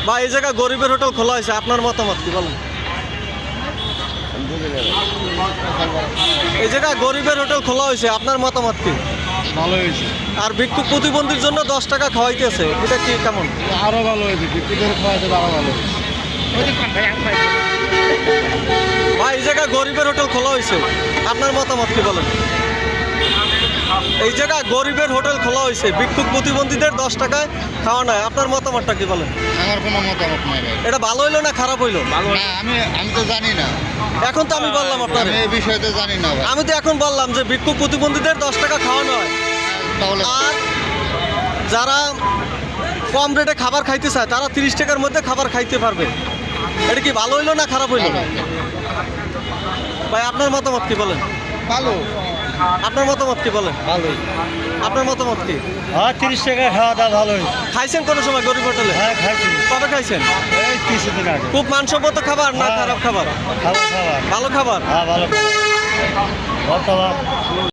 বা এই জায়গায় গরিবের হোটেল খোলা হয়েছে, আপনার মতামত কি বলেন? এই জায়গায় গরিবের হোটেল খোলা হয়েছে, আপনার মতামত কি? ভালো হয়েছে, আর ভিক্ষুক প্রতিবন্ধীর জন্য 10 টাকা খাওয়াইতেছে, এটা কি কেমন? আরো ভালো হয়েছে, বিক্রিদের খাওয়াতে আরো ভালো হয়েছে। ভাই এই জায়গায় গরিবের হোটেল খোলা হয়েছে, আপনার মতামত কি বলেন? এই জায়গায় গরিবের হোটেল খোলা হয়েছে, ভিক্ষুক প্রতিবন্ধীদের 10 টাকায় খাওয়া নয়, আপনার মতামতটা কি বলেন? আমার কোনো মতামত নাই ভাই। এটা ভালো হইলো না খারাপ হইলো? না, আমি তো জানি না, এখন তো আমি বললাম আপনার, আমি এই বিষয়ে তো জানি না ভাই। আমি তো এখন বললাম যে ভিক্ষুক প্রতিবন্ধীদের 10 টাকা খাওয়ানো হয়, তাহলে আর যারা কম রেটে খাবার খাইতে চায় তারা 30 টাকার মধ্যে খাবার খাইতে পারবে। এটা কি ভালো হইলো না খারাপ হইলো? ভাই আপনার মতামত কি বলেন? ভালো, আপনার মতামত কি বলেন? ভালো। আপনার মতামত কি? হ্যাঁ, 30 টাকা খাওয়া দাওয়া ভালো হয়েছে। খাইছেন কোনো সময় গরিব হোটেলে? হ্যাঁ, খাইছি, কবে খাইছেন? এই 30 দিন আগে। খুব মানসম্মত খাবার না খারাপ খাবার? ভালো খাবার, ভালো খাবার। হ্যাঁ ভালো খাবার।